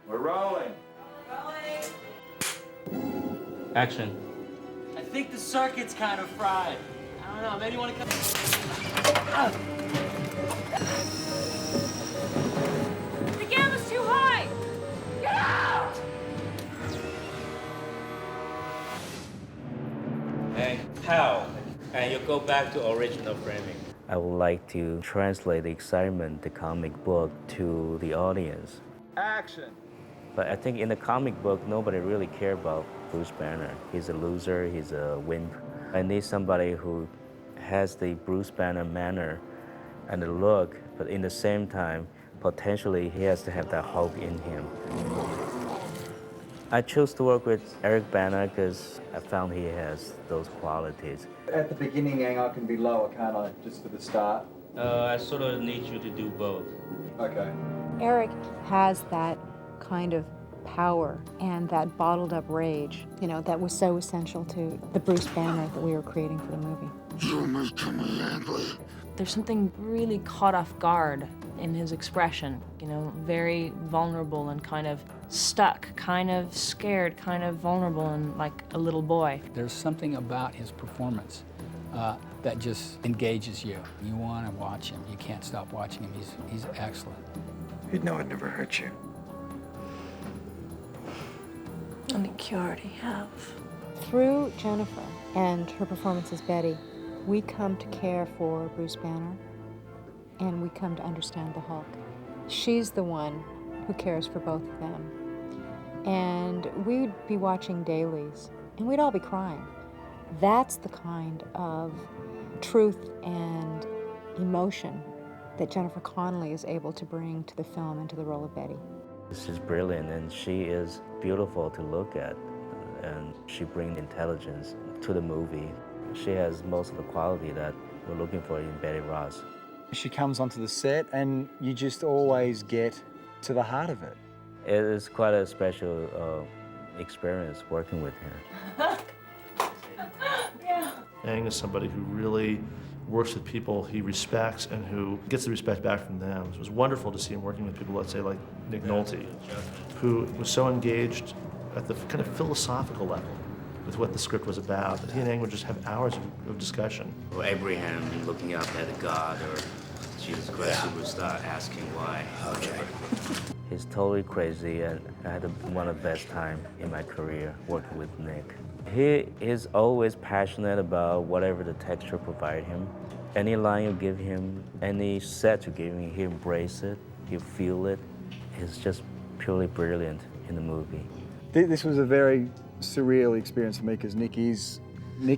We're rolling. Action. I think the circuit's kind of fried. I don't know, maybe you want to come... The gamma's too high! Get out! And how? And you go back to original framing. I would like to translate the excitement, the comic book, to the audience. Action. But I think in the comic book, nobody really cared about Bruce Banner. He's a loser, he's a wimp. I need somebody who has the Bruce Banner manner and the look, but in the same time, potentially he has to have that Hulk in him. I chose to work with Eric Bana because I found he has those qualities. At the beginning, Aang, I can be lower, can't I? Just for the start. I sort of need you to do both. Okay. Eric has that kind of power and that bottled up rage, you know, that was so essential to the Bruce Banner that we were creating for the movie. You're making me angry. There's something really caught off guard in his expression, you know, very vulnerable and kind of stuck, kind of scared, kind of vulnerable and like a little boy. There's something about his performance that just engages you. You want to watch him. You can't stop watching him. He's excellent. You'd know I'd never hurt you. I think you already have. Through Jennifer and her performance as Betty, we come to care for Bruce Banner and we come to understand the Hulk. She's the one who cares for both of them. And we'd be watching dailies and we'd all be crying. That's the kind of truth and emotion that Jennifer Connelly is able to bring to the film and to the role of Betty. She's brilliant and she is beautiful to look at, and she brings intelligence to the movie. She has most of the quality that we're looking for in Betty Ross. She comes onto the set and you just always get to the heart of it. It is quite a special experience working with her. Aang is somebody who really works with people he respects and who gets the respect back from them. It was wonderful to see him working with people, let's say, like Nick Nolte, who was so engaged at the kind of philosophical level with what the script was about, that he and Aang would just have hours of discussion. Or Abraham looking up at a god, or Jesus Christ superstar asking why. Okay. He's totally crazy, and I had one of the best times in my career working with Nick. He is always passionate about whatever the texture provide him. Any line you give him, any set you give him, he embrace it, he feel it. He's just purely brilliant in the movie. This was a very surreal experience for me because Nick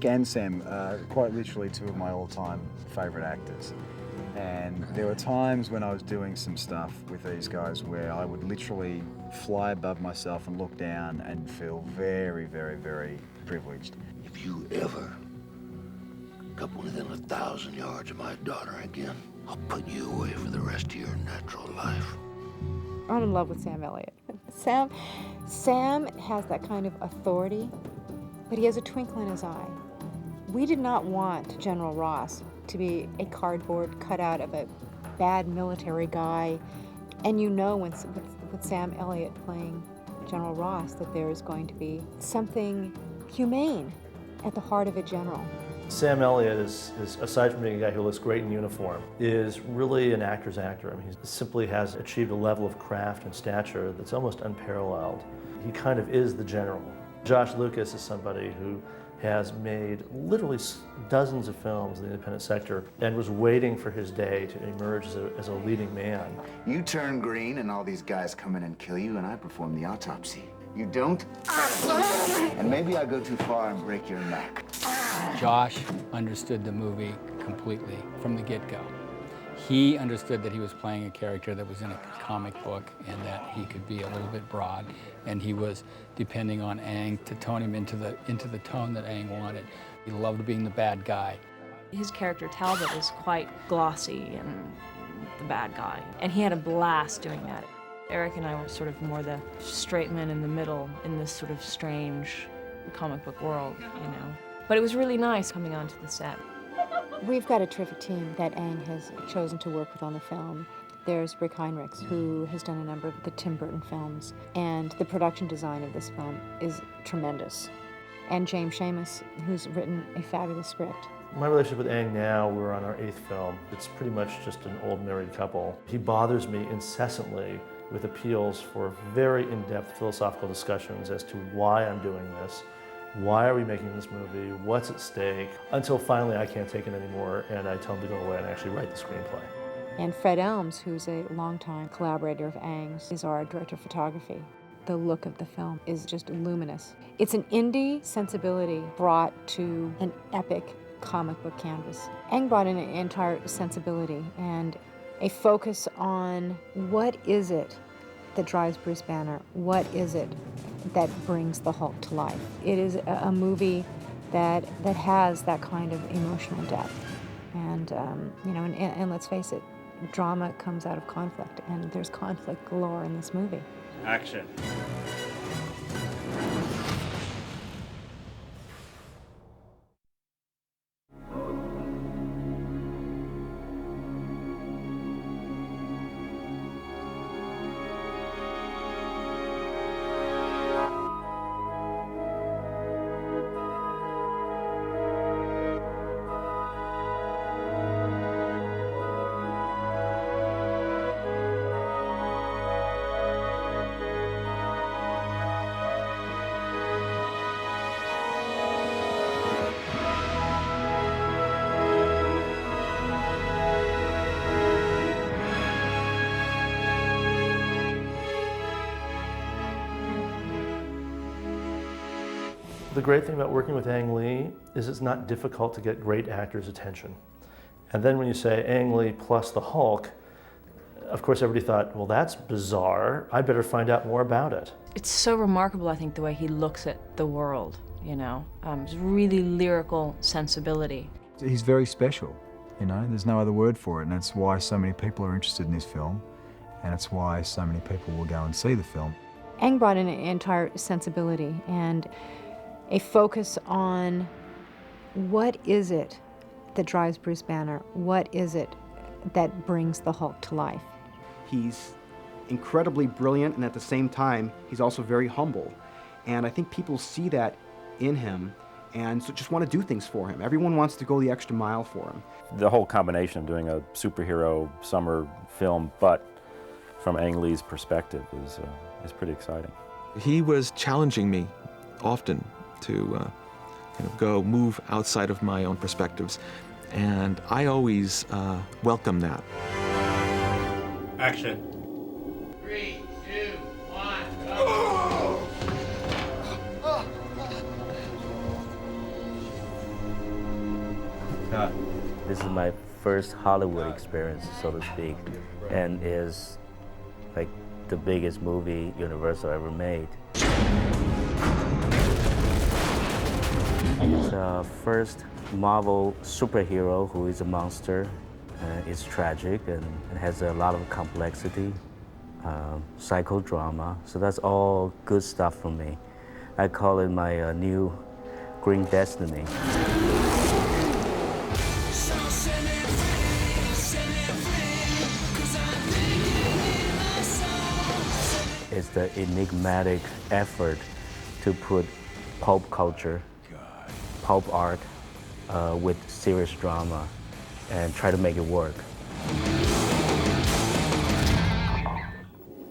and Sam are quite literally two of my all-time favorite actors. And there were times when I was doing some stuff with these guys where I would literally fly above myself and look down and feel very, very, very privileged. If you ever come within 1,000 yards of my daughter again, I'll put you away for the rest of your natural life. I'm in love with Sam Elliott. Sam has that kind of authority, but he has a twinkle in his eye. We did not want General Ross to be a cardboard cutout of a bad military guy. And you know with Sam Elliott playing General Ross that there is going to be something humane at the heart of a general. Sam Elliott is, aside from being a guy who looks great in uniform, is really an actor's actor. I mean, he simply has achieved a level of craft and stature that's almost unparalleled. He kind of is the general. Josh Lucas is somebody who has made literally dozens of films in the independent sector and was waiting for his day to emerge as a leading man. You turn green and all these guys come in and kill you and I perform the autopsy. You don't? And maybe I go too far and break your neck. Josh understood the movie completely from the get-go. He understood that he was playing a character that was in a comic book and that he could be a little bit broad, and he was depending on Aang to tone him into the tone that Aang wanted. He loved being the bad guy. His character Talbot is quite glossy and the bad guy, and he had a blast doing that. Eric and I were sort of more the straight men in the middle in this sort of strange comic book world, you know. But it was really nice coming onto the set. We've got a terrific team that Aang has chosen to work with on the film. There's Rick Heinrichs, who has done a number of the Tim Burton films, and the production design of this film is tremendous. And James Schamus, who's written a fabulous script. My relationship with Aang now, we're on our 8th film. It's pretty much just an old married couple. He bothers me incessantly with appeals for very in-depth philosophical discussions as to why I'm doing this, why are we making this movie, what's at stake, until finally I can't take it anymore and I tell him to go away and actually write the screenplay. And Fred Elms, who's a longtime collaborator of Aang's, is our director of photography. The look of the film is just luminous. It's an indie sensibility brought to an epic comic book canvas. Aang brought in an entire sensibility and a focus on what is it that drives Bruce Banner? What is it that brings the Hulk to life? It is a movie that has that kind of emotional depth. And, and let's face it, drama comes out of conflict, and there's conflict galore in this movie. Action. The great thing about working with Ang Lee is it's not difficult to get great actors' attention. And then when you say Ang Lee plus the Hulk, of course everybody thought, well, that's bizarre. I better find out more about it. It's so remarkable, I think, the way he looks at the world, you know? It's really lyrical sensibility. He's very special, you know, there's no other word for it, and that's why so many people are interested in this film, and it's why so many people will go and see the film. Aang brought in an entire sensibility and a focus on what is it that drives Bruce Banner? What is it that brings the Hulk to life? He's incredibly brilliant, and at the same time, he's also very humble. And I think people see that in him and so just want to do things for him. Everyone wants to go the extra mile for him. The whole combination of doing a superhero summer film, but from Ang Lee's perspective, is pretty exciting. He was challenging me often to move outside of my own perspectives, and I always welcome that. Action. 3, 2, 1, go! This is my first Hollywood experience, so to speak, and is like the biggest movie Universal ever made. It's the first Marvel superhero who is a monster. It's tragic and it has a lot of complexity, psychodrama. So that's all good stuff for me. I call it my new Green Destiny. It's the enigmatic effort to put pulp culture, pulp art with serious drama and try to make it work.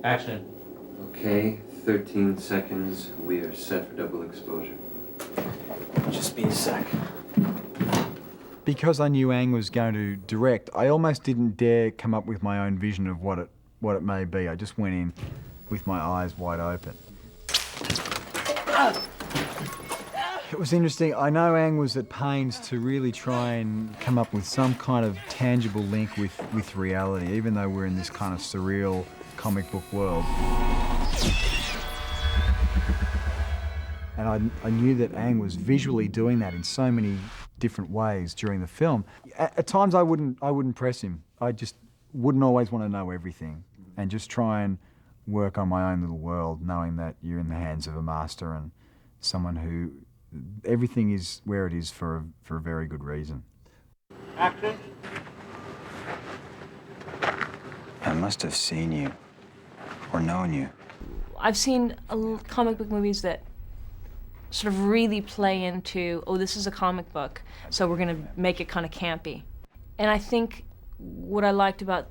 Action. Okay, 13 seconds. We are set for double exposure. Just be a sec. Because I knew Aang was going to direct, I almost didn't dare come up with my own vision of what it may be. I just went in with my eyes wide open. It was interesting. I know Aang was at pains to really try and come up with some kind of tangible link with reality, even though we're in this kind of surreal comic book world. And I knew that Aang was visually doing that in so many different ways during the film. At times I wouldn't press him. I just wouldn't always want to know everything and just try and work on my own little world, knowing that you're in the hands of a master and someone who everything is where it is for a very good reason. Action. I'm must have seen you or known you. I've seen comic book movies that sort of really play into, oh, this is a comic book, so we're gonna make it kind of campy. And I think what I liked about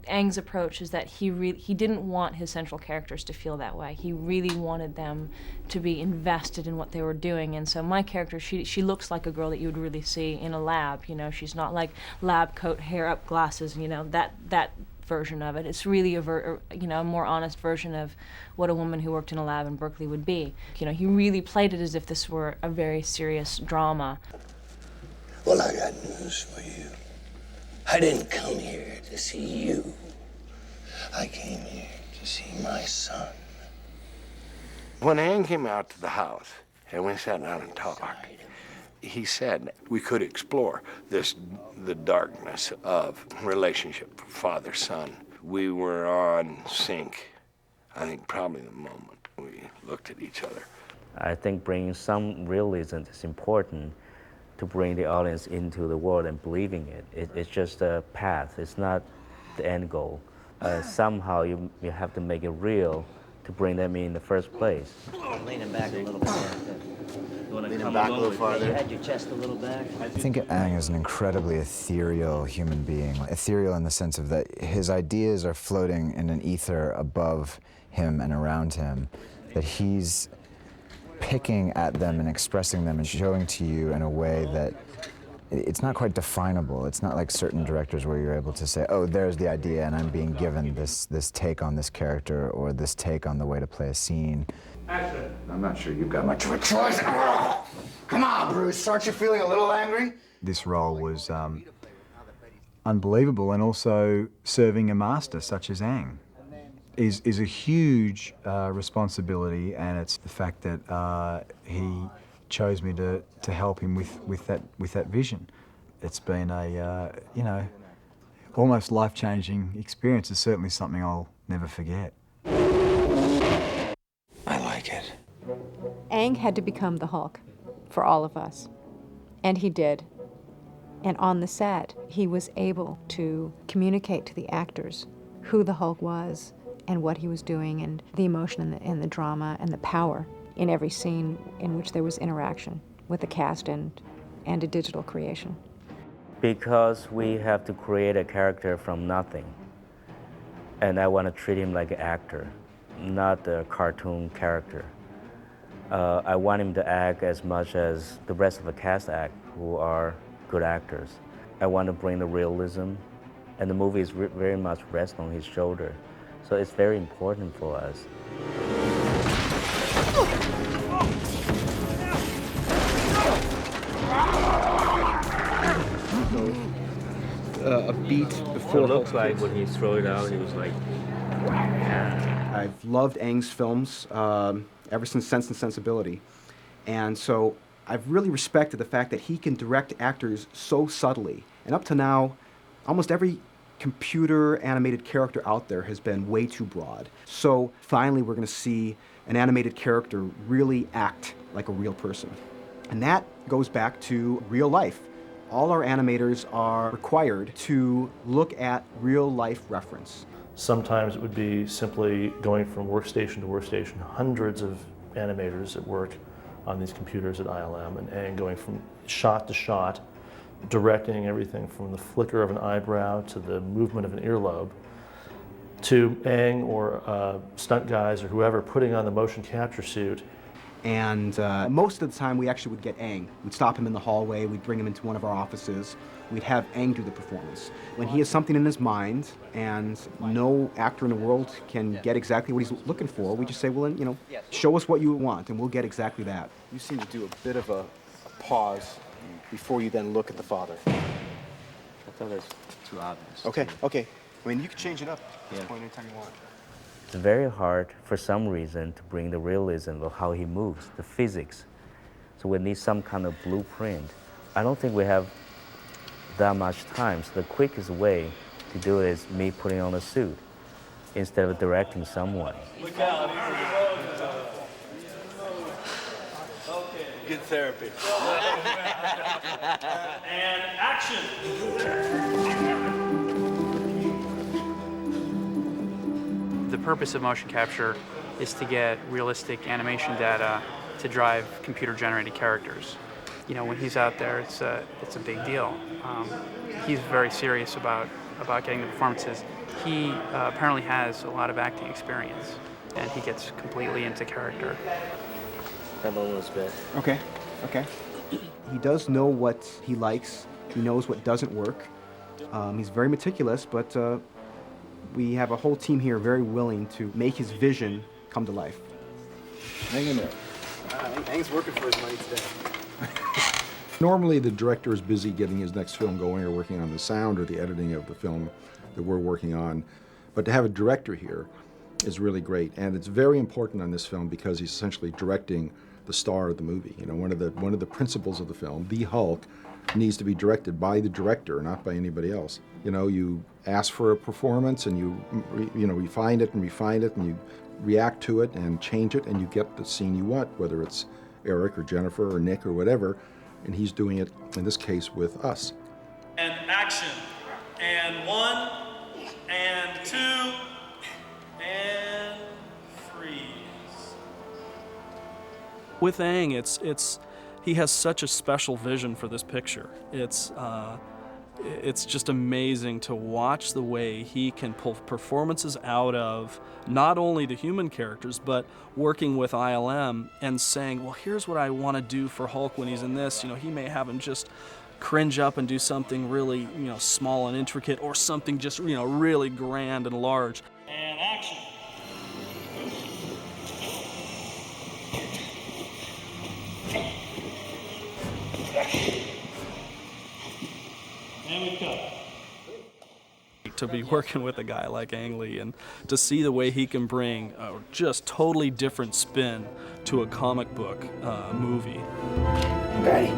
Aang's approach is that he didn't want his central characters to feel that way. He really wanted them to be invested in what they were doing. And so my character, she looks like a girl that you would really see in a lab. You know, she's not like lab coat, hair up, glasses. You know, that version of it. It's really a more honest version of what a woman who worked in a lab in Berkeley would be. You know, he really played it as if this were a very serious drama. Well, I got news for you. I didn't come here to see you. I came here to see my son. When Aang came out to the house and we sat down and talked, he said we could explore the darkness of relationship father-son. We were on sync, I think probably the moment we looked at each other. I think bringing some realism is important to bring the audience into the world and believing it. It's just a path, it's not the end goal. Somehow you have to make it real to bring them in the first place. Leaning back a little bit. You want to come back a little You farther. had your chest a little back. I think Aang is an incredibly ethereal human being. Ethereal in the sense of that his ideas are floating in an ether above him and around him, that he's picking at them and expressing them and showing to you in a way that it's not quite definable. It's not like certain directors where you're able to say, oh, there's the idea and I'm being given this take on this character or this take on the way to play a scene. Action. I'm not sure you've got much of a choice. Come on, Bruce, aren't you feeling a little angry? This role was unbelievable, and also serving a master such as Aang is a huge responsibility, and it's the fact that he chose me to help him with that vision. It's been a almost life-changing experience. It's certainly something I'll never forget. I like it. Aang had to become the Hulk for all of us, and he did. And on the set, he was able to communicate to the actors who the Hulk was and what he was doing and the emotion and the drama and the power in every scene in which there was interaction with the cast and a digital creation. Because we have to create a character from nothing, and I want to treat him like an actor, not a cartoon character. I want him to act as much as the rest of the cast act, who are good actors. I want to bring the realism, and the movie is very much rests on his shoulder. So it's very important for us. A beat before. It looks like when he threw it out, he was like, yeah. I've loved Aang's films ever since Sense and Sensibility. And so I've really respected the fact that he can direct actors so subtly. And up to now, almost every computer animated character out there has been way too broad. So finally we're going to see an animated character really act like a real person. And that goes back to real life. All our animators are required to look at real life reference. Sometimes it would be simply going from workstation to workstation, hundreds of animators at work on these computers at ILM, and going from shot to shot, directing everything from the flicker of an eyebrow to the movement of an earlobe, to Aang or stunt guys or whoever putting on the motion capture suit. And most of the time we actually would get Aang. We'd stop him in the hallway, we'd bring him into one of our offices, we'd have Aang do the performance. When he has something in his mind and no actor in the world can get exactly what he's looking for, we just say, well, then, show us what you want and we'll get exactly that. You seem to do a bit of a pause before you then look at the father. I thought it was too obvious. Okay. I mean, you can change it up at this point anytime you want. It's very hard, for some reason, to bring the realism of how he moves, the physics. So we need some kind of blueprint. I don't think we have that much time, so the quickest way to do it is me putting on a suit instead of directing someone. Look out. Good therapy. And action. purpose of motion capture is to get realistic animation data to drive computer-generated characters. You know, when he's out there, it's a big deal. He's very serious about getting the performances. He apparently has a lot of acting experience, and he gets completely into character. That moment was good. Okay, okay. He does know what he likes. He knows what doesn't work. He's very meticulous, but we have a whole team here very willing to make his vision come to life. Hang in there. Hang's working for his money today. Normally, the director is busy getting his next film going or working on the sound or the editing of the film that we're working on. But to have a director here is really great, and it's very important on this film because he's essentially directing the star of the movie. You know, one of the principles of the film, the Hulk, needs to be directed by the director, not by anybody else. You know, you ask for a performance and you refine it and you react to it and change it, and you get the scene you want, whether it's Eric or Jennifer or Nick or whatever, and he's doing it, in this case, with us. And action. And 1, and 2, and freeze. With Aang, he has such a special vision for this picture. It's just amazing to watch the way he can pull performances out of not only the human characters, but working with ILM and saying, well, here's what I want to do for Hulk when he's in this. You know, he may have him just cringe up and do something really, small and intricate, or something just, really grand and large. And action. And we cut. To be working with a guy like Ang Lee and to see the way he can bring a just totally different spin to a comic book movie. Ready?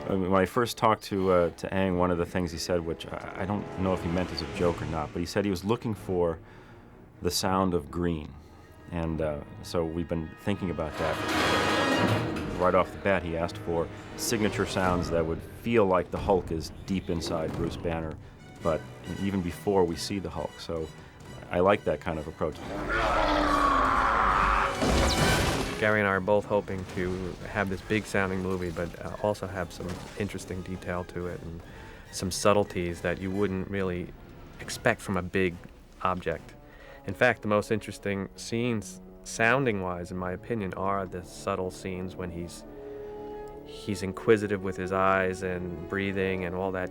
When I first talked to Aang, one of the things he said, which I don't know if he meant as a joke or not, but he said he was looking for the sound of green. And so we've been thinking about that. Right off the bat, he asked for signature sounds that would feel like the Hulk is deep inside Bruce Banner, but even before we see the Hulk. So I like that kind of approach. Gary and I are both hoping to have this big sounding movie, but also have some interesting detail to it and some subtleties that you wouldn't really expect from a big object. In fact, the most interesting scenes, sounding-wise, in my opinion, are the subtle scenes when he's inquisitive with his eyes and breathing, and all that,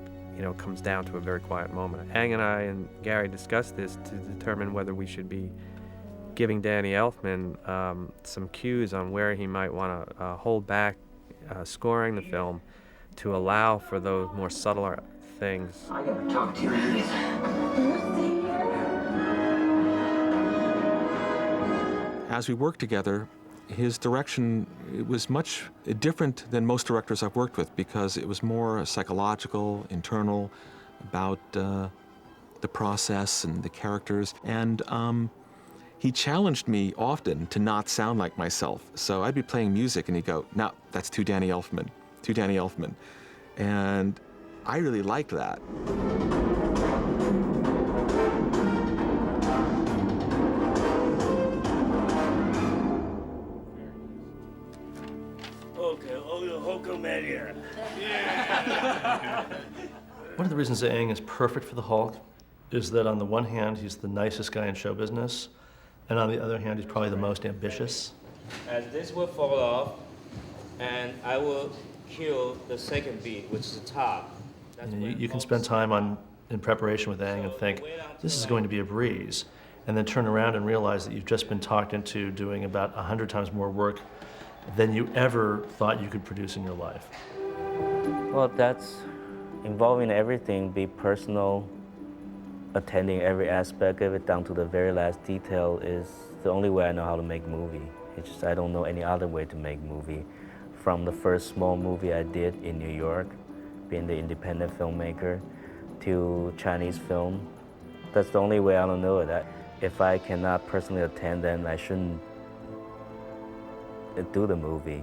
comes down to a very quiet moment. Aang and I and Gary discussed this to determine whether we should be giving Danny Elfman some cues on where he might want to hold back scoring the film to allow for those more subtler things. I gotta talk to you, Elliott. As we worked together, his direction was much different than most directors I've worked with because it was more psychological, internal, about the process and the characters. And he challenged me often to not sound like myself. So I'd be playing music and he'd go, no, that's too Danny Elfman, too Danny Elfman. And I really liked that. One of the reasons that Aang is perfect for the Hulk is that on the one hand, he's the nicest guy in show business, and on the other hand, he's probably the most ambitious. As this will fall off, and I will kill the second beat, which is the top. You can spend time in preparation with Aang and think, this is going to be a breeze, and then turn around and realize that you've just been talked into doing about 100 times more work than you ever thought you could produce in your life. Well, that's involving everything, be personal, attending every aspect of it down to the very last detail is the only way I know how to make movie. It's just I don't know any other way to make movie. From the first small movie I did in New York, being the independent filmmaker, to Chinese film, that's the only way I don't know it. If I cannot personally attend, then I shouldn't do the movie.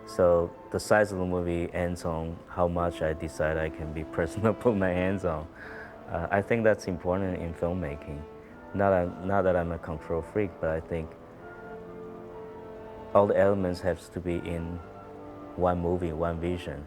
So the size of the movie ends on how much I decide I can be personal, put my hands on. I think that's important in filmmaking. Not that I'm a control freak, but I think all the elements have to be in one movie, one vision.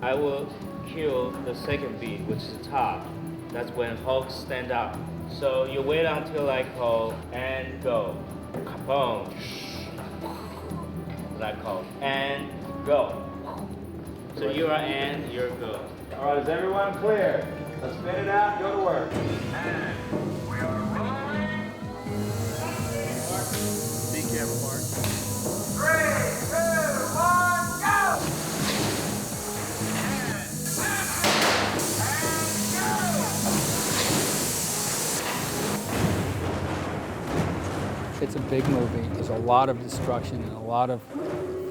I will kill the second beat, which is the top. That's when Hulk stand up. So you wait until I call and go. Boom. When I call and go. So you are and you're go. All right, is everyone clear? Let's spin it out, go to work. Be careful, Mark. 3, 2, 1, go! It's a big movie. There's a lot of destruction and a lot of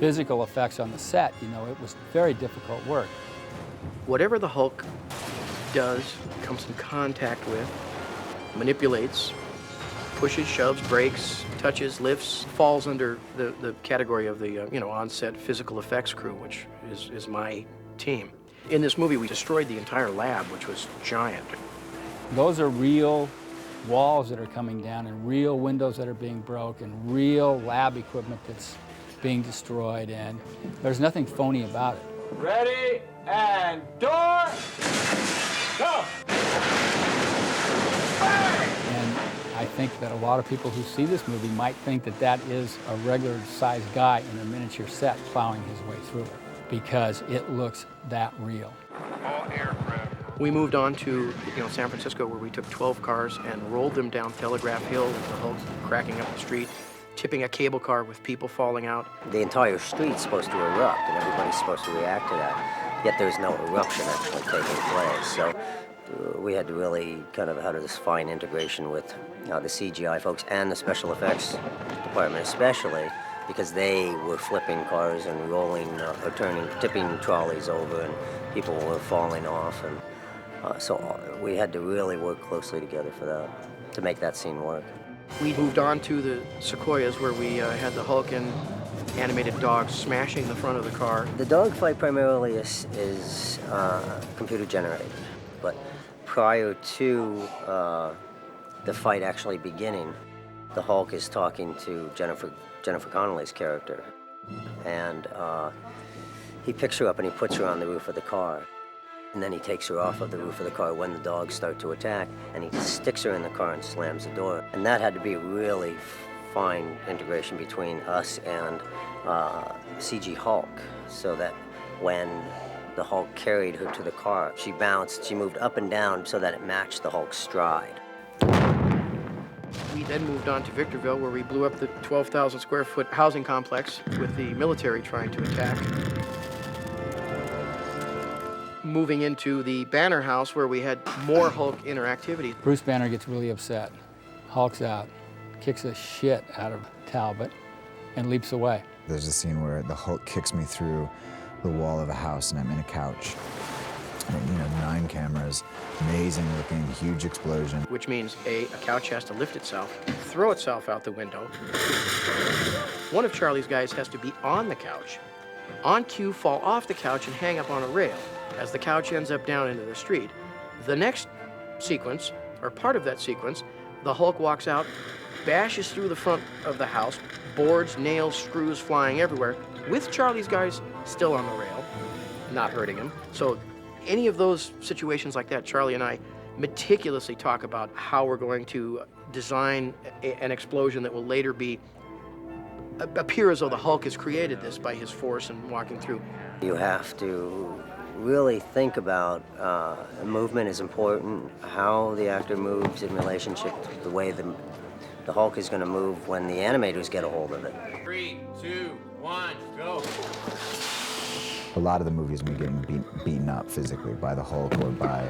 physical effects on the set. You know, it was very difficult work. Whatever the Hulk does, comes in contact with, manipulates, pushes, shoves, breaks, touches, lifts, falls under the category of the on-set physical effects crew, which is my team. In this movie, we destroyed the entire lab, which was giant. Those are real walls that are coming down and real windows that are being broken, real lab equipment that's being destroyed, and there's nothing phony about it. Ready, and door, go! And I think that a lot of people who see this movie might think that that is a regular-sized guy in a miniature set plowing his way through it, because it looks that real. We moved on to San Francisco, where we took 12 cars and rolled them down Telegraph Hill with the Hulk cracking up the street, tipping a cable car with people falling out. The entire street's supposed to erupt, and everybody's supposed to react to that. Yet there's no eruption actually taking place. So we had to really kind of have this fine integration with the CGI folks and the special effects department, especially because they were flipping cars and rolling or tipping trolleys over, and people were falling off, and so we had to really work closely together for that, to make that scene work. We moved on to the Sequoias, where we had the Hulk and animated dogs smashing the front of the car. The dogfight primarily is computer generated, but prior to the fight actually beginning, the Hulk is talking to Jennifer Connelly's character, and he picks her up and he puts her on the roof of the car. And then he takes her off of the roof of the car when the dogs start to attack, and he sticks her in the car and slams the door. And that had to be a really fine integration between us and CG Hulk, so that when the Hulk carried her to the car, she bounced, she moved up and down so that it matched the Hulk's stride. We then moved on to Victorville, where we blew up the 12,000 square foot housing complex with the military trying to attack. Moving into the Banner house, where we had more Hulk interactivity. Bruce Banner gets really upset. Hulk's out, kicks the shit out of Talbot, and leaps away. There's a scene where the Hulk kicks me through the wall of a house, and I'm in a couch. And, 9 cameras, amazing looking, huge explosion. Which means, a couch has to lift itself, throw itself out the window. One of Charlie's guys has to be on the couch, on cue, fall off the couch and hang up on a rail as the couch ends up down into the street. The next sequence, or part of that sequence, the Hulk walks out, bashes through the front of the house, boards, nails, screws flying everywhere, with Charlie's guys still on the rail, not hurting him. So any of those situations like that, Charlie and I meticulously talk about how we're going to design an explosion that will later appear as though the Hulk has created this by his force and walking through. You have to really think about movement is important, how the actor moves in relationship to the way the Hulk is going to move when the animators get a hold of it. 3, 2, 1, go. A lot of the movies me getting beaten up physically by the Hulk or by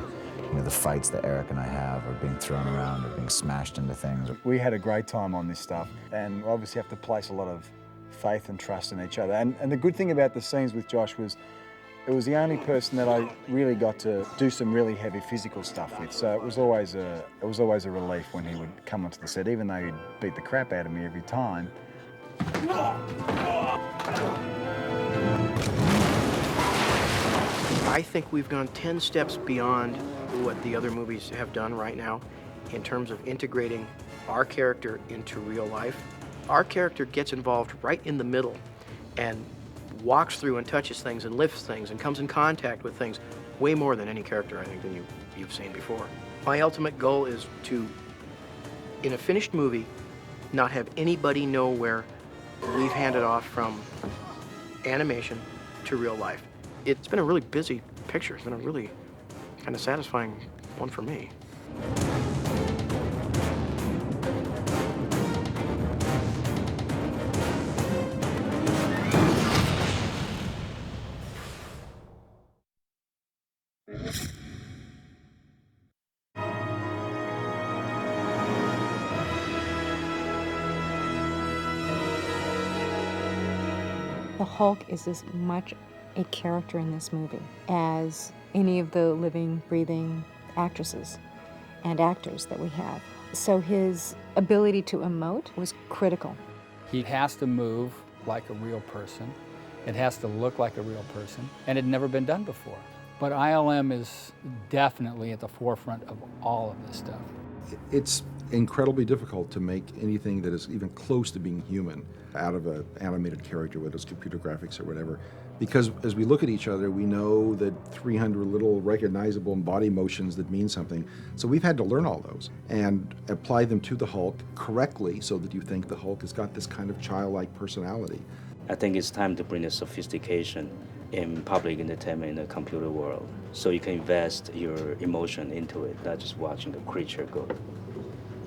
the fights that Eric and I have, or being thrown around or being smashed into things. We had a great time on this stuff, and we obviously have to place a lot of faith and trust in each other. And the good thing about the scenes with Josh was it was the only person that I really got to do some really heavy physical stuff with. So it was always a relief when he would come onto the set, even though he'd beat the crap out of me every time. I think we've gone 10 steps beyond what the other movies have done right now in terms of integrating our character into real life. Our character gets involved right in the middle and walks through and touches things and lifts things and comes in contact with things way more than any character, I think, than you've seen before. My ultimate goal is to, in a finished movie, not have anybody know where we've handed off from animation to real life. It's been a really busy picture. It's been a really kind of satisfying one for me. The Hulk is as much a character in this movie as any of the living, breathing actresses and actors that we have. So his ability to emote was critical. He has to move like a real person. It has to look like a real person, and it had never been done before. But ILM is definitely at the forefront of all of this stuff. It's incredibly difficult to make anything that is even close to being human out of an animated character, whether it's computer graphics or whatever. Because as we look at each other, we know that 300 little recognizable body motions that mean something. So we've had to learn all those and apply them to the Hulk correctly so that you think the Hulk has got this kind of childlike personality. I think it's time to bring the sophistication in public entertainment in the computer world, so you can invest your emotion into it, not just watching the creature go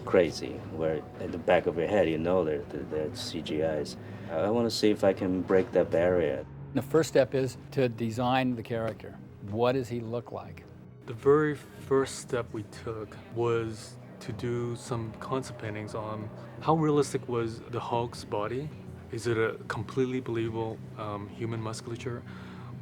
crazy, where at the back of your head you know they're CGIs. I want to see if I can break that barrier. The first step is to design the character. What does he look like? The very first step we took was to do some concept paintings on how realistic was the Hulk's body. Is it a completely believable human musculature?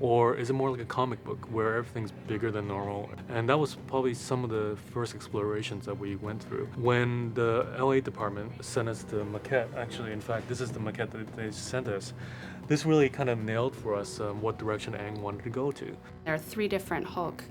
Or is it more like a comic book where everything's bigger than normal? And that was probably some of the first explorations that we went through. When the LA department sent us the maquette, actually, in fact, this is the maquette that they sent us, this really kind of nailed for us what direction Aang wanted to go to. There are 3 different Hulk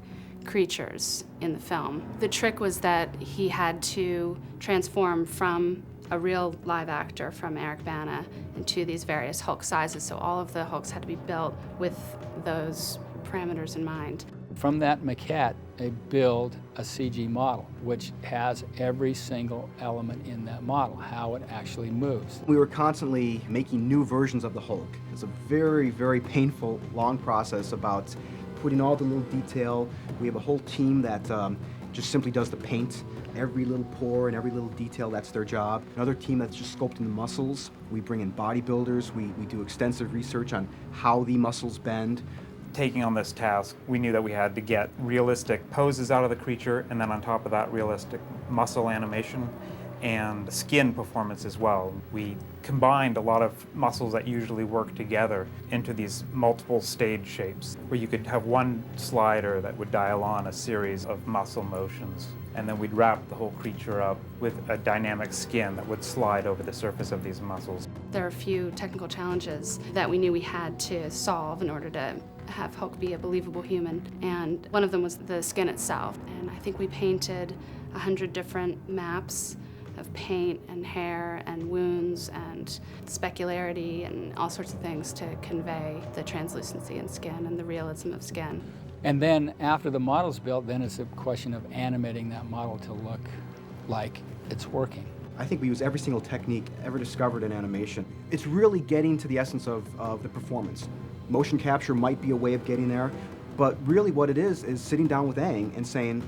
creatures in the film. The trick was that he had to transform from a real live actor, from Eric Bana, into these various Hulk sizes, so all of the Hulks had to be built with those parameters in mind. From that maquette, they build a CG model, which has every single element in that model, how it actually moves. We were constantly making new versions of the Hulk. It's a very, very painful, long process about putting all the little detail. We have a whole team that just simply does the paint. Every little pore and every little detail, that's their job. Another team that's just sculpting the muscles. We bring in bodybuilders. We do extensive research on how the muscles bend. Taking on this task, we knew that we had to get realistic poses out of the creature, and then on top of that, realistic muscle animation and skin performance as well. We combined a lot of muscles that usually work together into these multiple stage shapes, where you could have one slider that would dial on a series of muscle motions, and then we'd wrap the whole creature up with a dynamic skin that would slide over the surface of these muscles. There are a few technical challenges that we knew we had to solve in order to have Hulk be a believable human, and one of them was the skin itself. And I think we painted 100 different maps of paint and hair and wounds and specularity and all sorts of things to convey the translucency in skin and the realism of skin. And then after the model's built, then it's a question of animating that model to look like it's working. I think we use every single technique ever discovered in animation. It's really getting to the essence of the performance. Motion capture might be a way of getting there, but really what it is sitting down with Aang and saying,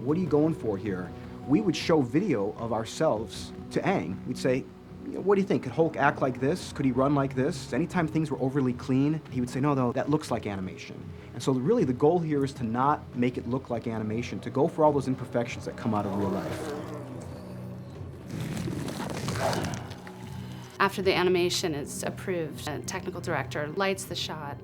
what are you going for here? We would show video of ourselves to Aang. We'd say, what do you think? Could Hulk act like this? Could he run like this? Anytime things were overly clean, he would say, no, that looks like animation. And so really the goal here is to not make it look like animation, to go for all those imperfections that come out of real life. After the animation is approved, a technical director lights the shot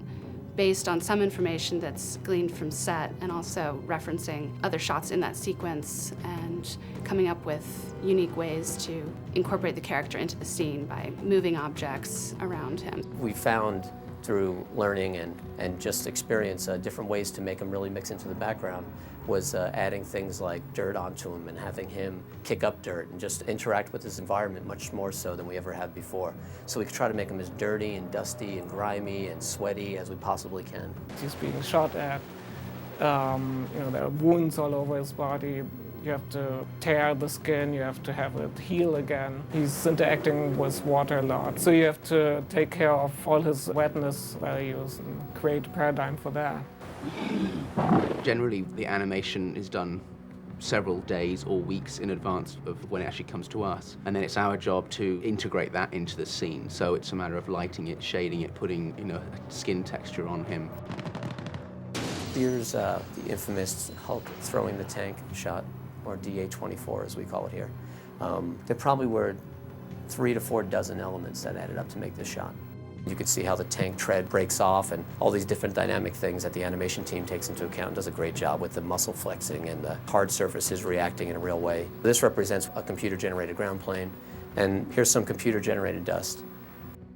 based on some information that's gleaned from set and also referencing other shots in that sequence and coming up with unique ways to incorporate the character into the scene by moving objects around him. We found through learning and just experience different ways to make him really mix into the background was adding things like dirt onto him and having him kick up dirt and just interact with his environment much more so than we ever have before. So we could try to make him as dirty and dusty and grimy and sweaty as we possibly can. He's being shot at. There are wounds all over his body. You have to tear the skin, you have to have it heal again. He's interacting with water a lot, so you have to take care of all his wetness values and create a paradigm for that. Generally, the animation is done several days or weeks in advance of when it actually comes to us. And then it's our job to integrate that into the scene. So it's a matter of lighting it, shading it, putting a skin texture on him. Here's the infamous Hulk throwing the tank shot, or DA-24 as we call it here. There probably were 3 to 4 dozen elements that added up to make this shot. You can see how the tank tread breaks off and all these different dynamic things that the animation team takes into account and does a great job with the muscle flexing and the hard surfaces reacting in a real way. This represents a computer-generated ground plane, and here's some computer-generated dust.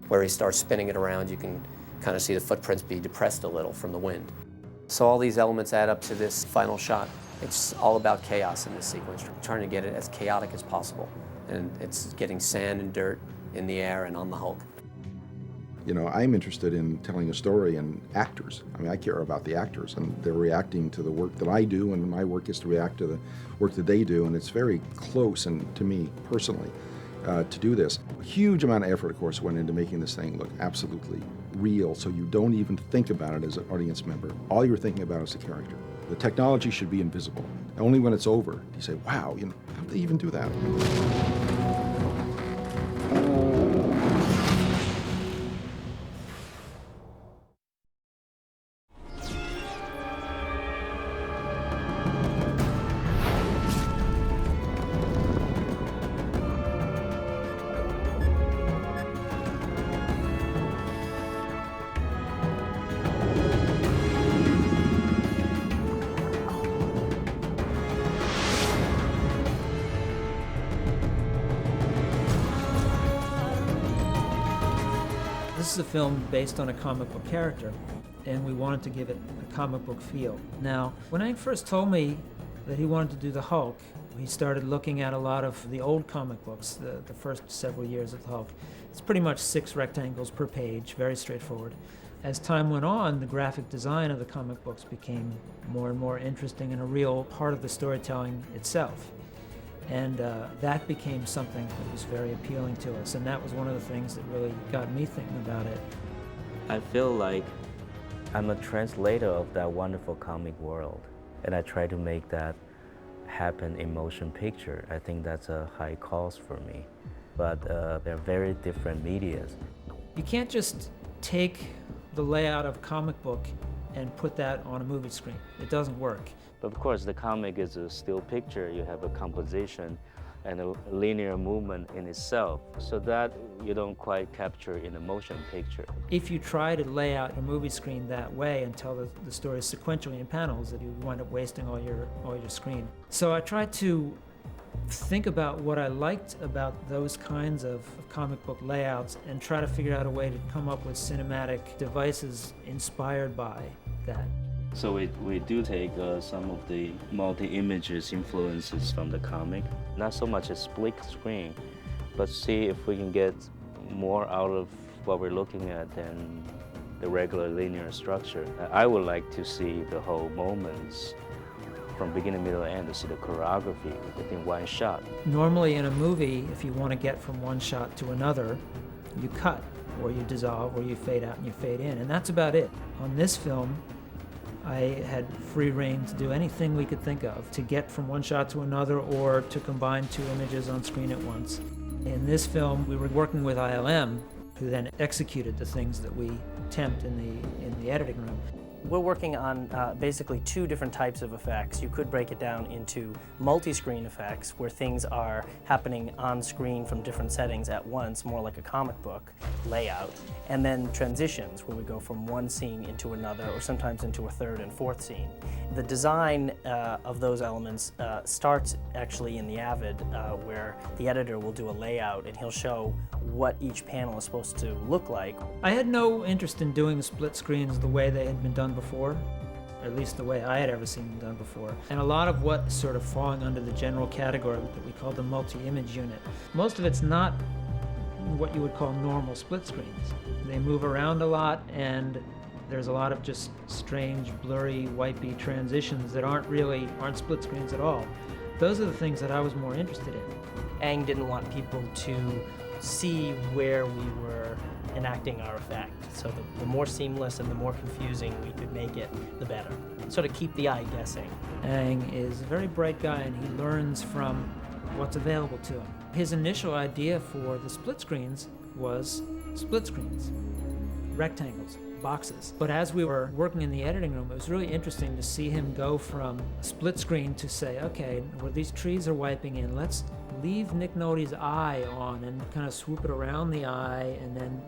Where he starts spinning it around, you can kind of see the footprints be depressed a little from the wind. So all these elements add up to this final shot. It's all about chaos in this sequence, trying to get it as chaotic as possible. And it's getting sand and dirt in the air and on the Hulk. I'm interested in telling a story and actors. I care about the actors, and they're reacting to the work that I do, and my work is to react to the work that they do, and it's very close, and to me personally, to do this. A huge amount of effort, of course, went into making this thing look absolutely real, so you don't even think about it as an audience member. All you're thinking about is the character. The technology should be invisible. Only when it's over, you say, wow, how did they even do that? This is a film based on a comic book character, and we wanted to give it a comic book feel. Now, when Hank first told me that he wanted to do the Hulk, he started looking at a lot of the old comic books, the first several years of the Hulk. It's pretty much 6 rectangles per page, very straightforward. As time went on, the graphic design of the comic books became more and more interesting and a real part of the storytelling itself. And that became something that was very appealing to us, and that was one of the things that really got me thinking about it. I feel like I'm a translator of that wonderful comic world, and I try to make that happen in motion picture. I think that's a high cost for me, but they're very different medias. You can't just take the layout of a comic book and put that on a movie screen. It doesn't work. But of course, the comic is a still picture. You have a composition and a linear movement in itself, so that you don't quite capture in a motion picture. If you try to lay out a movie screen that way and tell the story sequentially in panels, that you wind up wasting all your screen. So I tried to think about what I liked about those kinds of comic book layouts and try to figure out a way to come up with cinematic devices inspired by that. So we do take some of the multi-images influences from the comic, not so much a split screen, but see if we can get more out of what we're looking at than the regular linear structure. I would like to see the whole moments from beginning, middle, and end, to see the choreography within one shot. Normally in a movie, if you want to get from one shot to another, you cut, or you dissolve, or you fade out and you fade in, and that's about it. On this film, I had free rein to do anything we could think of to get from one shot to another or to combine 2 images on screen at once. In this film, we were working with ILM, who then executed the things that we temped in the editing room. We're working on basically two different types of effects. You could break it down into multi-screen effects, where things are happening on screen from different settings at once, more like a comic book layout, and then transitions, where we go from one scene into another, or sometimes into a third and fourth scene. The design of those elements starts actually in the Avid, where the editor will do a layout and he'll show what each panel is supposed to look like. I had no interest in doing the split screens the way they had been done before, or at least the way I had ever seen them done before. And a lot of what's sort of falling under the general category that we call the multi-image unit. Most of it's not what you would call normal split screens. They move around a lot, and there's a lot of just strange, blurry, wipey transitions that aren't split screens at all. Those are the things that I was more interested in. Ang didn't want people to see where we were enacting our effect. So the more seamless and the more confusing we could make it, the better. Sort of keep the eye guessing. Ang is a very bright guy, and he learns from what's available to him. His initial idea for the split screens was split screens, rectangles, boxes. But as we were working in the editing room, it was really interesting to see him go from a split screen to say, okay, where these trees are wiping in, let's leave Nick Nolte's eye on and kind of swoop it around the eye, and then,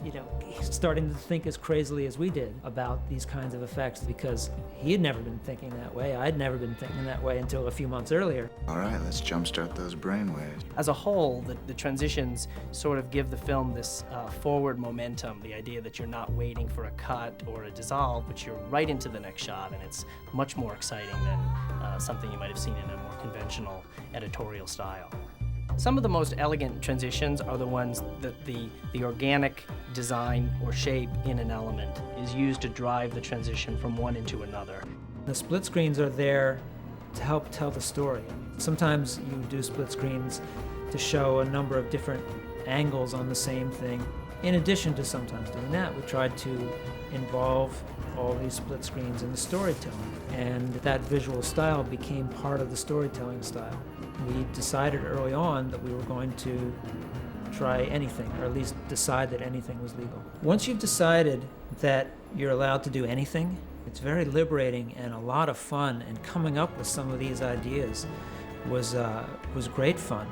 starting to think as crazily as we did about these kinds of effects, because he had never been thinking that way. I'd never been thinking that way until a few months earlier. All right, let's jumpstart those brainwaves. As a whole, the transitions sort of give the film this forward momentum, the idea that you're not waiting for a cut or a dissolve, but you're right into the next shot, and it's much more exciting than something you might have seen in a more conventional editorial style. Some of the most elegant transitions are the ones that the organic design or shape in an element is used to drive the transition from one into another. The split screens are there to help tell the story. Sometimes you do split screens to show a number of different angles on the same thing. In addition to sometimes doing that, we tried to involve all these split screens in the storytelling, and that visual style became part of the storytelling style. We decided early on that we were going to try anything, or at least decide that anything was legal. Once you've decided that you're allowed to do anything, it's very liberating and a lot of fun, and coming up with some of these ideas was great fun.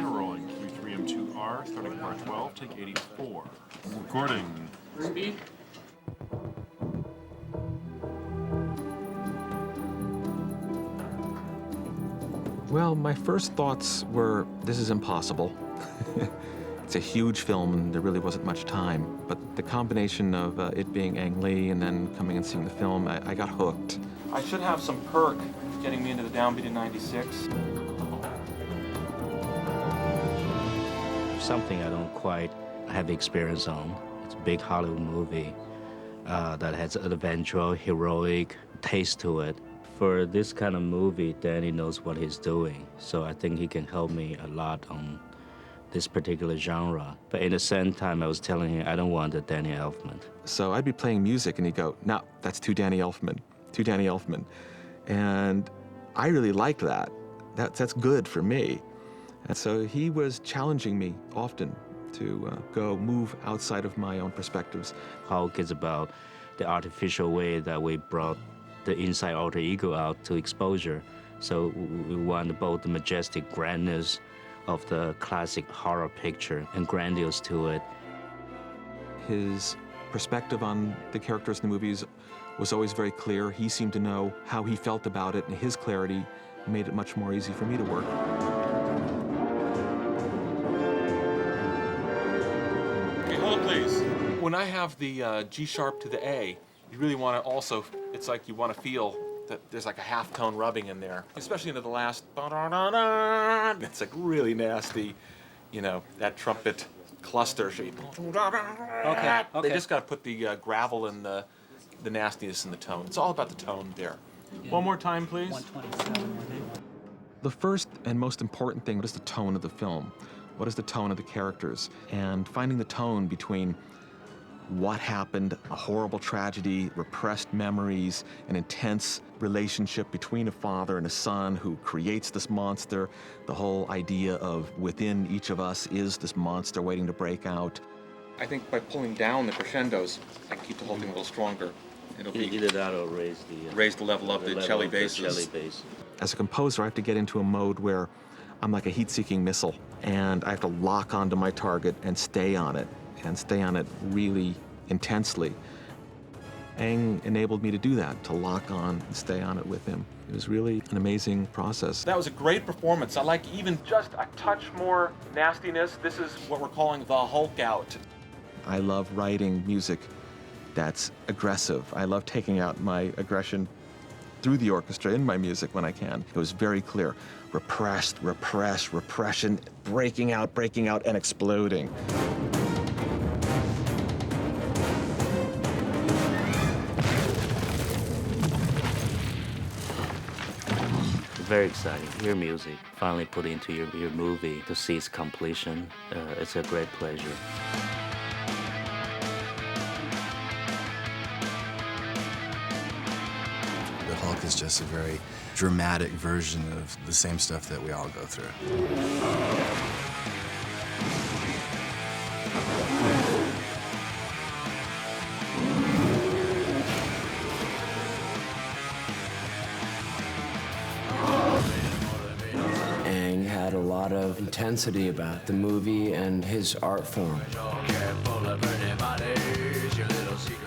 Rolling Q3M2R, starting part 12, take 84. Recording. Speed. Well, my first thoughts were, this is impossible. It's a huge film and there really wasn't much time. But the combination of it being Ang Lee and then coming and seeing the film, I got hooked. I should have some perk getting me into the downbeat in 96. Something I don't quite have experience on. It's a big Hollywood movie that has an adventure, heroic taste to it. For this kind of movie, Danny knows what he's doing, so I think he can help me a lot on this particular genre. But in the same time, I was telling him I don't want the Danny Elfman. So I'd be playing music and he'd go, no, that's too Danny Elfman, too Danny Elfman. And I really liked that. That's good for me. And so he was challenging me often to go move outside of my own perspectives. Hulk is about the artificial way that we brought the inside alter ego out to exposure. So we want both the majestic grandness of the classic horror picture and grandiose to it. His perspective on the characters in the movies was always very clear. He seemed to know how he felt about it, and his clarity made it much more easy for me to work. Okay, hold it, please. When I have the G sharp to the A, You really want to also, it's like you want to feel that there's like a half tone rubbing in there, especially into the last, it's like really nasty, you know, that trumpet cluster. Okay. They just got to put the gravel and the nastiness in the tone. It's all about the tone there. Yeah. One more time, please. 127. The first and most important thing, what is the tone of the film? What is the tone of the characters? And finding the tone between what happened, a horrible tragedy, repressed memories, an intense relationship between a father and a son who creates this monster, the whole idea of within each of us is this monster waiting to break out. I think by pulling down the crescendos, I can keep the whole thing a little stronger. It'll be either that or raise the level of the cello basses. As a composer, I have to get into a mode where I'm like a heat-seeking missile, and I have to lock onto my target and stay on it really intensely. Aang enabled me to do that, to lock on and stay on it with him. It was really an amazing process. That was a great performance. I like even just a touch more nastiness. This is what we're calling the Hulk out. I love writing music that's aggressive. I love taking out my aggression through the orchestra in my music when I can. It was very clear. Repressed, repress, repression, breaking out, and exploding. Very exciting. Your music finally put into your movie to see its completion. It's a great pleasure. The Hulk is just a very dramatic version of the same stuff that we all go through. Aang had a lot of intensity about the movie and his art form.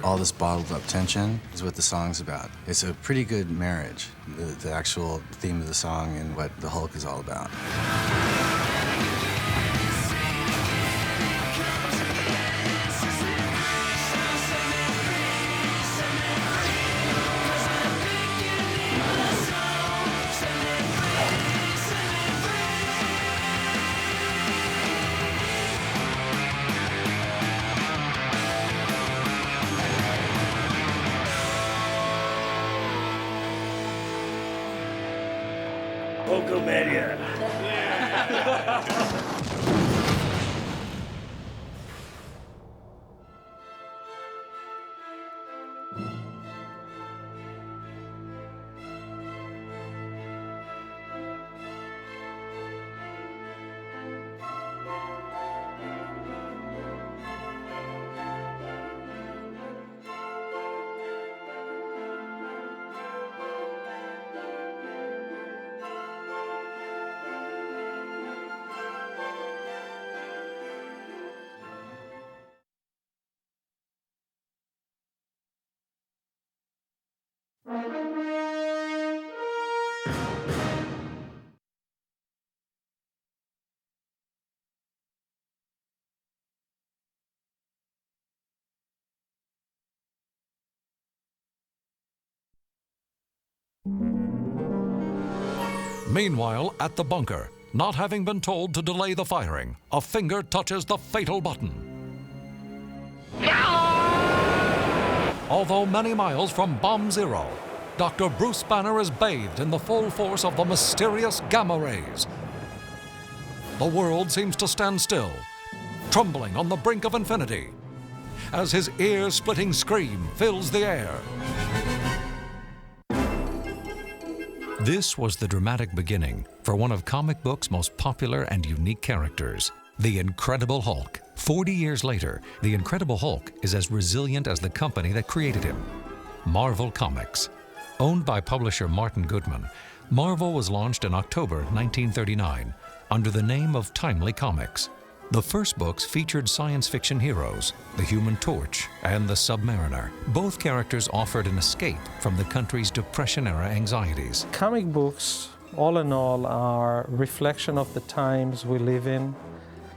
All this bottled up tension is what the song's about. It's a pretty good marriage, the actual theme of the song and what the Hulk is all about. Hulkamania. Meanwhile, at the bunker, not having been told to delay the firing, a finger touches the fatal button. Although many miles from Bomb Zero, Dr. Bruce Banner is bathed in the full force of the mysterious gamma rays. The world seems to stand still, trembling on the brink of infinity, as his ear-splitting scream fills the air. This was the dramatic beginning for one of comic books' most popular and unique characters, the Incredible Hulk. 40 years later, the Incredible Hulk is as resilient as the company that created him, Marvel Comics. Owned by publisher Martin Goodman, Marvel was launched in October 1939 under the name of Timely Comics. The first books featured science fiction heroes, the Human Torch and the Submariner. Both characters offered an escape from the country's Depression-era anxieties. Comic books, all in all, are a reflection of the times we live in.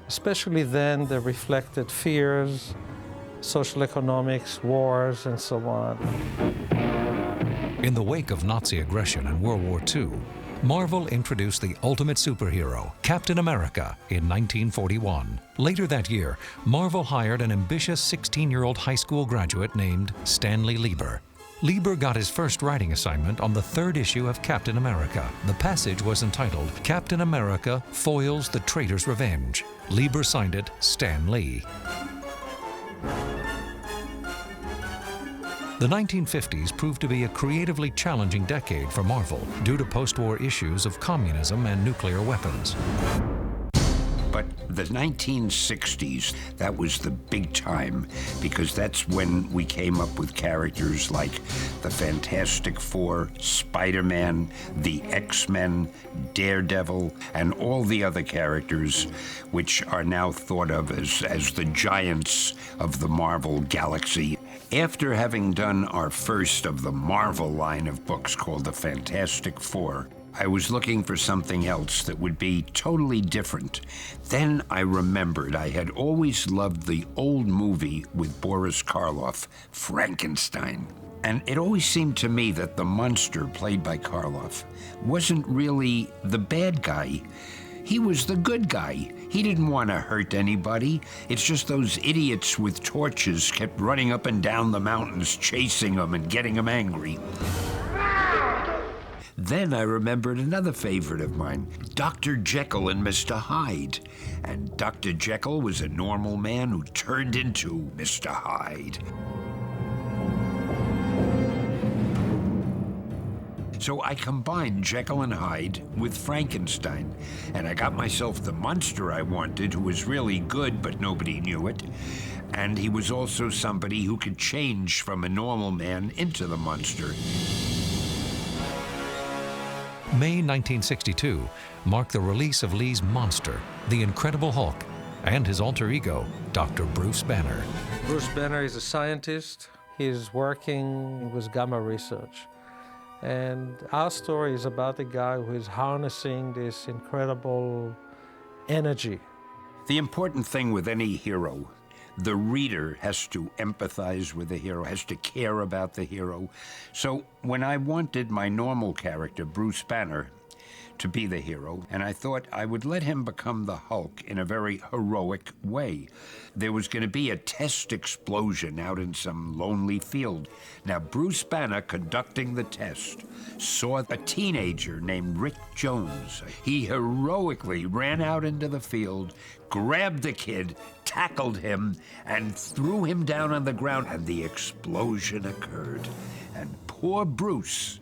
Especially then, they reflected fears, social economics, wars, and so on. In the wake of Nazi aggression in World War II, Marvel introduced the ultimate superhero, Captain America, in 1941. Later that year, Marvel hired an ambitious 16-year-old high school graduate named Stanley Lieber. Lieber got his first writing assignment on the 3rd issue of Captain America. The passage was entitled, Captain America Foils the Traitor's Revenge. Lieber signed it Stan Lee. The 1950s proved to be a creatively challenging decade for Marvel due to post-war issues of communism and nuclear weapons. But the 1960s, that was the big time, because that's when we came up with characters like the Fantastic Four, Spider-Man, the X-Men, Daredevil, and all the other characters which are now thought of as the giants of the Marvel galaxy. After having done our first of the Marvel line of books called the Fantastic Four, I was looking for something else that would be totally different. Then I remembered I had always loved the old movie with Boris Karloff, Frankenstein. And it always seemed to me that the monster played by Karloff wasn't really the bad guy. He was the good guy. He didn't want to hurt anybody. It's just those idiots with torches kept running up and down the mountains, chasing him and getting him angry. Then I remembered another favorite of mine, Dr. Jekyll and Mr. Hyde. And Dr. Jekyll was a normal man who turned into Mr. Hyde. So I combined Jekyll and Hyde with Frankenstein, and I got myself the monster I wanted, who was really good, but nobody knew it. And he was also somebody who could change from a normal man into the monster. May 1962 marked the release of Lee's monster, the Incredible Hulk, and his alter ego, Dr. Bruce Banner. Bruce Banner is a scientist. He's working with gamma research. And our story is about a guy who is harnessing this incredible energy. The important thing with any hero, the reader has to empathize with the hero, has to care about the hero. So when I wanted my normal character, Bruce Banner, to be the hero, and I thought I would let him become the Hulk in a very heroic way. There was going to be a test explosion out in some lonely field. Now, Bruce Banner, conducting the test, saw a teenager named Rick Jones. He heroically ran out into the field, grabbed the kid, tackled him, and threw him down on the ground, and the explosion occurred. And poor Bruce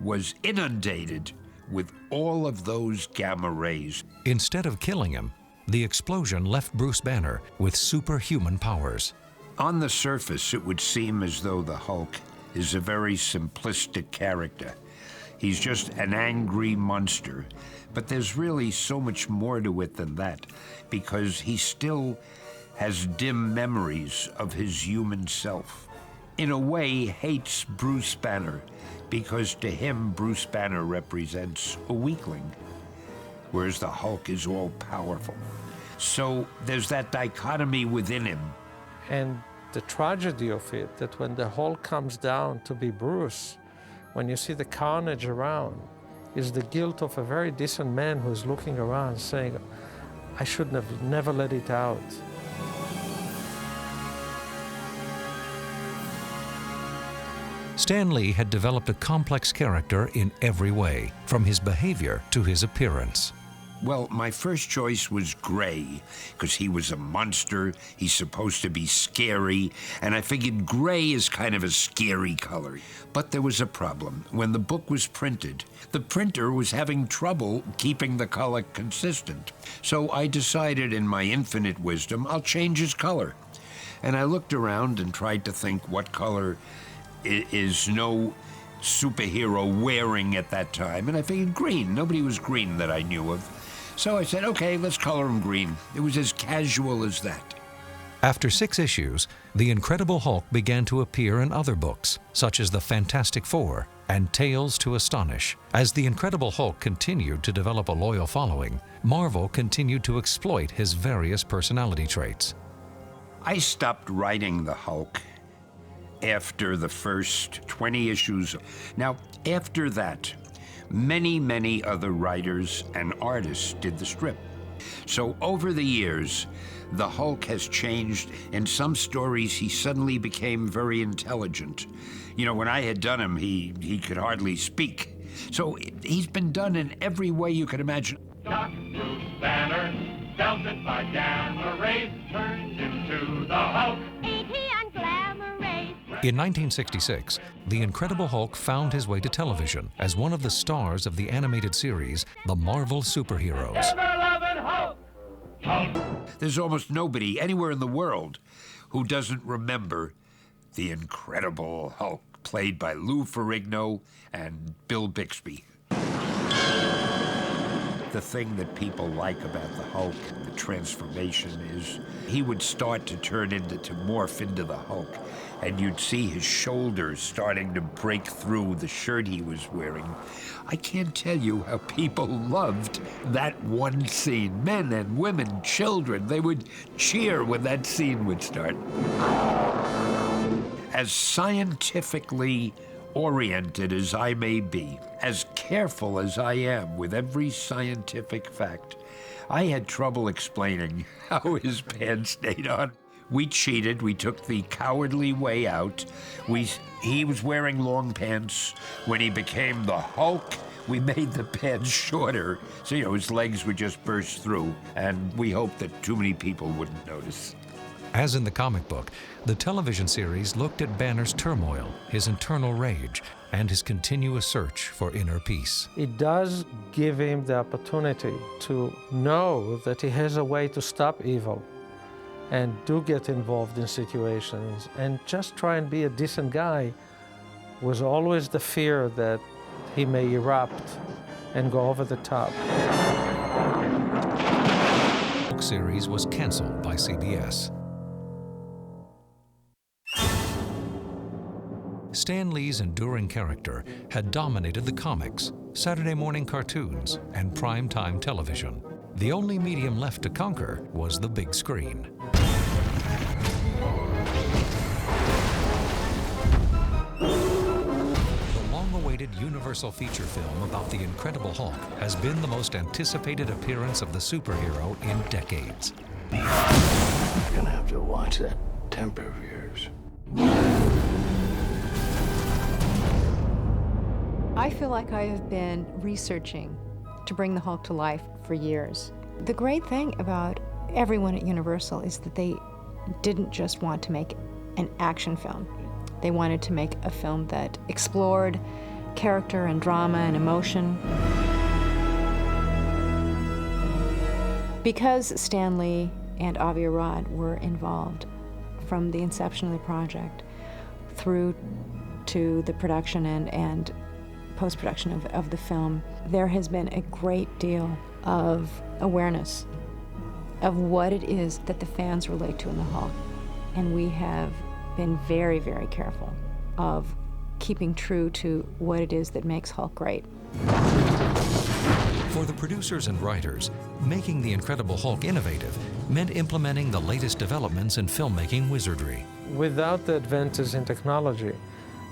was inundated with all of those gamma rays. Instead of killing him, the explosion left Bruce Banner with superhuman powers. On the surface, it would seem as though the Hulk is a very simplistic character. He's just an angry monster. But there's really so much more to it than that, because he still has dim memories of his human self. In a way, hates Bruce Banner, because to him, Bruce Banner represents a weakling, whereas the Hulk is all-powerful. So there's that dichotomy within him. And the tragedy of it, that when the Hulk comes down to be Bruce, when you see the carnage around, is the guilt of a very decent man who's looking around saying, I should have never let it out. Stan Lee had developed a complex character in every way, from his behavior to his appearance. Well, my first choice was gray, because he was a monster, he's supposed to be scary, and I figured gray is kind of a scary color. But there was a problem. When the book was printed, the printer was having trouble keeping the color consistent. So I decided in my infinite wisdom, I'll change his color. And I looked around and tried to think what color is no superhero wearing at that time, and I figured green. Nobody was green that I knew of. So I said, okay, let's color him green. It was as casual as that. After 6 issues, the Incredible Hulk began to appear in other books, such as the Fantastic Four and Tales to Astonish. As the Incredible Hulk continued to develop a loyal following, Marvel continued to exploit his various personality traits. I stopped writing the Hulk after the first 20 issues. Now, after that, many, many other writers and artists did the strip. So over the years, the Hulk has changed. In some stories, he suddenly became very intelligent. You know, when I had done him, he could hardly speak. So he's been done in every way you could imagine. Doc Bruce Banner, belted by gamma rays, turns into the Hulk. Ain't he on glamour rays? In 1966, The Incredible Hulk found his way to television as one of the stars of the animated series, The Marvel Superheroes. Ever-loving Hulk! There's almost nobody anywhere in the world who doesn't remember The Incredible Hulk, played by Lou Ferrigno and Bill Bixby. The thing that people like about the Hulk and the transformation is he would start to morph into the Hulk, and you'd see his shoulders starting to break through the shirt he was wearing. I can't tell you how people loved that one scene. Men and women, children, they would cheer when that scene would start. As scientifically oriented as I may be, as careful as I am with every scientific fact, I had trouble explaining how his pants stayed on. We cheated. We took the cowardly way out. He was wearing long pants. When he became the Hulk, we made the pants shorter, so, you know, his legs would just burst through, and we hoped that too many people wouldn't notice. As in the comic book, the television series looked at Banner's turmoil, his internal rage, and his continuous search for inner peace. It does give him the opportunity to know that he has a way to stop evil and do get involved in situations and just try and be a decent guy. Was always the fear that he may erupt and go over the top. The Hulk series was canceled by CBS. Stan Lee's enduring character had dominated the comics, Saturday morning cartoons, and primetime television. The only medium left to conquer was the big screen. The long-awaited Universal feature film about the Incredible Hulk has been the most anticipated appearance of the superhero in decades. You're gonna have to watch that temper of yours. I feel like I have been researching to bring the Hulk to life for years. The great thing about everyone at Universal is that they didn't just want to make an action film. They wanted to make a film that explored character and drama and emotion. Because Stan Lee and Avi Arad were involved from the inception of the project through to the production and post-production of the film, there has been a great deal of awareness of what it is that the fans relate to in the Hulk. And we have been very, very careful of keeping true to what it is that makes Hulk great. For the producers and writers, making The Incredible Hulk innovative meant implementing the latest developments in filmmaking wizardry. Without the advances in technology,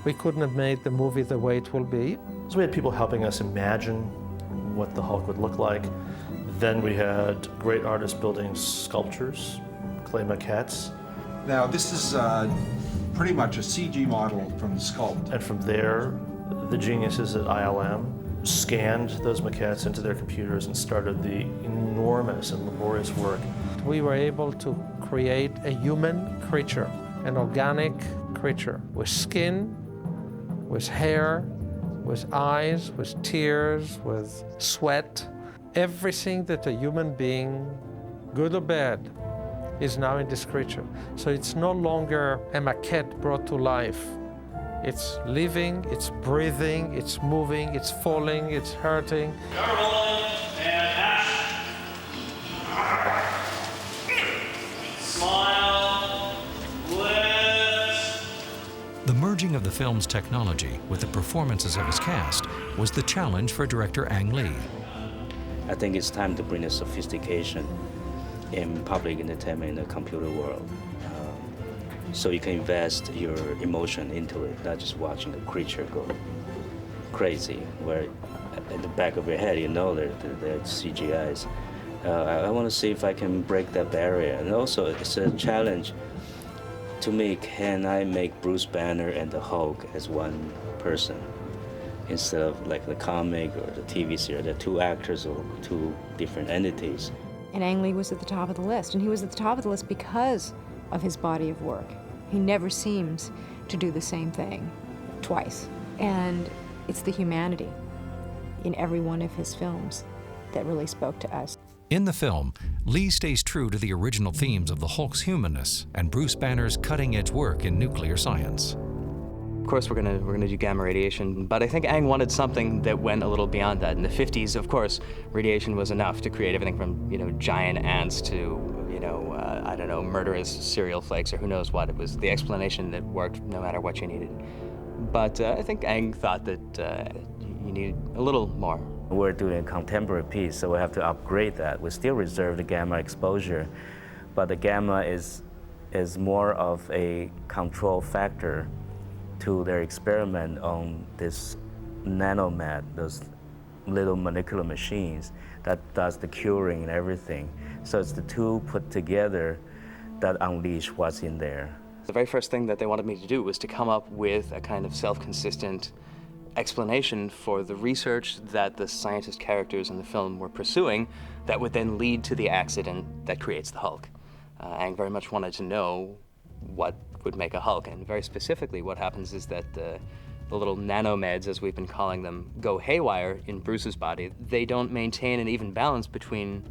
we couldn't have made the movie the way it will be. So we had people helping us imagine what the Hulk would look like. Then we had great artists building sculptures, clay maquettes. Now this is pretty much a CG model from the sculpt. And from there, the geniuses at ILM scanned those maquettes into their computers and started the enormous and laborious work. We were able to create a human creature, an organic creature with skin, with hair, with eyes, with tears, with sweat. Everything that a human being, good or bad, is now in this creature. So it's no longer a maquette brought to life. It's living, it's breathing, it's moving, it's falling, it's hurting. Smile, lift. The merging of the film's technology with the performances of his cast was the challenge for director Ang Lee. I think it's time to bring the sophistication in public entertainment in the computer world. so you can invest your emotion into it, not just watching the creature go crazy, where in the back of your head you know they're CGIs. I want to see if I can break that barrier. And also, it's a challenge to me, can I make Bruce Banner and the Hulk as one person? Instead of like the comic or the TV series, they're two actors or two different entities. And Ang Lee was at the top of the list, and he was at the top of the list because of his body of work. He never seems to do the same thing twice. And it's the humanity in every one of his films that really spoke to us. In the film, Lee stays true to the original themes of the Hulk's humanness and Bruce Banner's cutting-edge work in nuclear science. Of course, we're gonna do gamma radiation, but I think Ang wanted something that went a little beyond that. In the 50s, of course, radiation was enough to create everything from, you know, giant ants to, you know, I don't know, murderous cereal flakes or who knows what. It was the explanation that worked no matter what you needed. But I think Ang thought that you needed a little more. We're doing a contemporary piece, so we have to upgrade that. We still reserve the gamma exposure, but the gamma is more of a control factor to their experiment on this nanomat, those little molecular machines that does the curing and everything. So it's the two put together that unleash what's in there. The very first thing that they wanted me to do was to come up with a kind of self-consistent explanation for the research that the scientist characters in the film were pursuing that would then lead to the accident that creates the Hulk. Ang very much wanted to know what would make a Hulk, and very specifically what happens is that the little nanomeds, as we've been calling them, go haywire in Bruce's body. They don't maintain an even balance between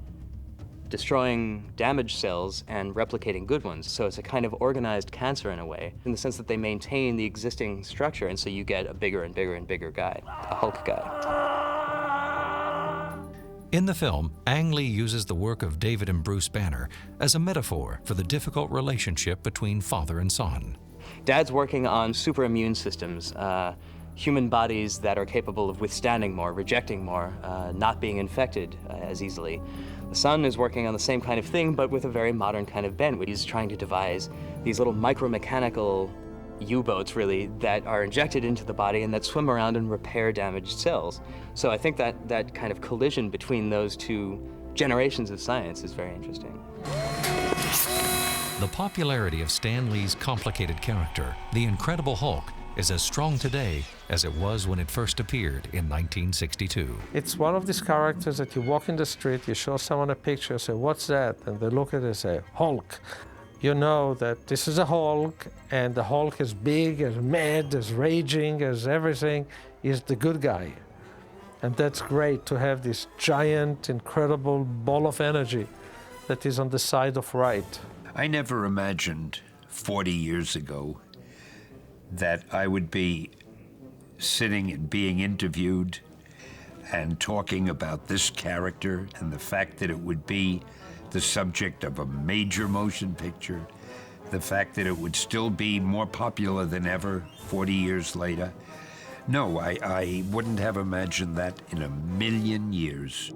destroying damaged cells and replicating good ones. So it's a kind of organized cancer in a way, in the sense that they maintain the existing structure, and so you get a bigger and bigger and bigger guy, a Hulk guy. In the film, Ang Lee uses the work of David and Bruce Banner as a metaphor for the difficult relationship between father and son. Dad's working on super immune systems, human bodies that are capable of withstanding more, rejecting more, not being infected as easily. The son is working on the same kind of thing, but with a very modern kind of bent. He's trying to devise these little micromechanical U-boats, really, that are injected into the body and that swim around and repair damaged cells. So I think that kind of collision between those two generations of science is very interesting. The popularity of Stan Lee's complicated character, the Incredible Hulk, is as strong today as it was when it first appeared in 1962. It's one of these characters that you walk in the street, you show someone a picture, say, what's that? And they look at it and say, Hulk. You know that this is a Hulk, and the Hulk is big, as mad, as raging, as everything, is the good guy. And that's great to have this giant, incredible ball of energy that is on the side of right. I never imagined 40 years ago that I would be sitting and being interviewed and talking about this character and the fact that it would be the subject of a major motion picture, the fact that it would still be more popular than ever 40 years later. No, I wouldn't have imagined that in a million years.